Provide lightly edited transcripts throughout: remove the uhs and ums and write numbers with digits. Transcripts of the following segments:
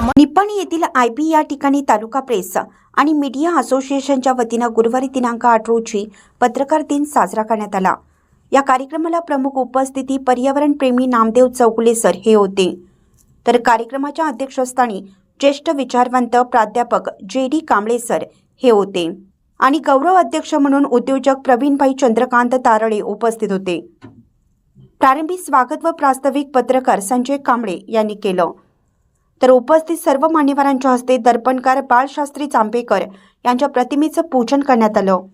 निपाणी येथील आयबी या ठिकाणी तालुका प्रेस आणि मीडिया असोसिएशनच्या वतीने गुरुवारी दिनांक 8 रोजी पत्रकार दिन साजरा करण्यात आला। या कार्यक्रमाला प्रमुख उपस्थिती पर्यावरण प्रेमी नामदेव चौगुले सर हे होते। तर कार्यक्रमाच्या अध्यक्षस्थानी ज्येष्ठ विचारवंत प्राध्यापक JD कांबळे सर हे होते आणि गौरव अध्यक्ष म्हणून उद्योजक प्रवीणभाई चंद्रकांत तारळे उपस्थित होते। प्रारंभी स्वागत व प्रास्ताविक पत्रकार संजय कांबळे यांनी केलं। तर उपस्थित सर्व मान्यवरांच्या हस्ते दर्पणकार बाळशास्त्री जांभेकर यांच्या प्रतिमेचं पूजन करण्यात आलं।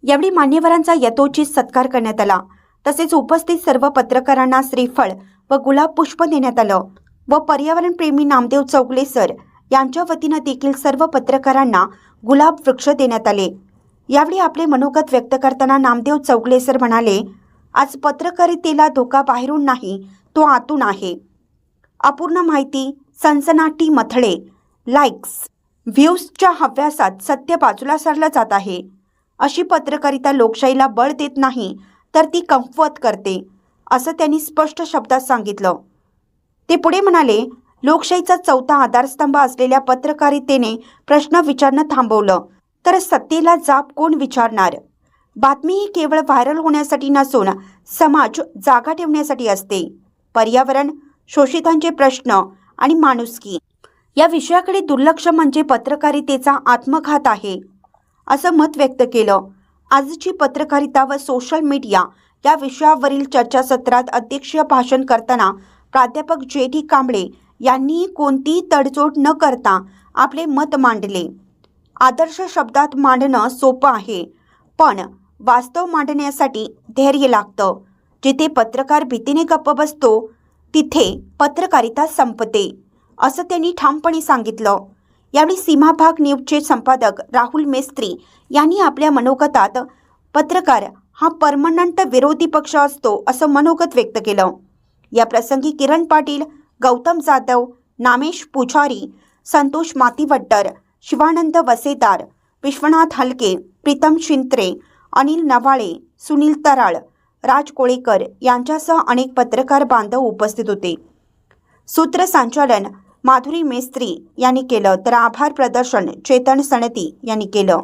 यावेळी मान्यवरांचा यथोचित सत्कार करण्यात आला। तसेच उपस्थित सर्व पत्रकारांना श्रीफळ व गुलाब पुष्प देण्यात आलं व पर्यावरण प्रेमी नामदेव चौगुले सर यांच्या वतीने देखील सर्व पत्रकारांना गुलाब वृक्ष देण्यात आले। यावेळी आपले मनोगत व्यक्त करताना नामदेव चौगुले सर म्हणाले, आज पत्रकारितेला धोका बाहेरून नाही, तो आतून आहे। अपूर्ण माहिती, सनसनाटी मथळे, लाईक्स, व्ह्यूजच्या हव्यासात सत्य बाजूला सरलं जात आहे। अशी पत्रकारिता लोकशाहीला बळ देत नाही तर ती कमकुवत करते, असं त्यांनी स्पष्ट शब्दात सांगितलं। ते पुढे म्हणाले, लोकशाहीचा चौथा आधारस्तंभ असलेल्या पत्रकारितेने प्रश्न विचारणं थांबवलं तर सत्तेला जाब कोण विचारणार? बातमी ही केवळ व्हायरल होण्यासाठी नसून समाज जागा ठेवण्यासाठी असते। पर्यावरण, शोषितांचे प्रश्न आणि माणुसकी या विषयाकडे दुर्लक्ष म्हणजे पत्रकारितेचा आत्मघात आहे, असं मत व्यक्त केलं। आजची पत्रकारिता व सोशल मीडिया या विषयावरील चर्चासत्रात अध्यक्षीय भाषण करताना प्राध्यापक JD कांबळे यांनी कोणतीही तडजोड न करता आपले मत मांडले। आदर्श शब्दात मांडणं सोपं आहे, पण वास्तव मांडण्यासाठी धैर्य लागतं। जिथे पत्रकार भीतीने गप्प बसतो तिथे पत्रकारिता संपते, असं त्यांनी ठामपणे सांगितलं। यावेळी सीमाभाग न्यूजचे संपादक राहुल मेस्त्री यांनी आपल्या मनोगतात पत्रकार हा परमनंट विरोधी पक्ष असतो असं मनोगत व्यक्त केलं। या प्रसंगी किरण पाटील, गौतम जाधव, नामेश पुजारी, संतोष मातीवट्टर, शिवानंद वसेदार, विश्वनाथ हलके, प्रीतम शिंत्रे, अनिल नवाळे, सुनील तराळ, राज कोळेकर यांच्यासह अनेक पत्रकार बांधव उपस्थित होते। सूत्रसंचालन माधुरी मेस्त्री यांनी केलं तर आभार प्रदर्शन चेतन सणती यांनी केलं।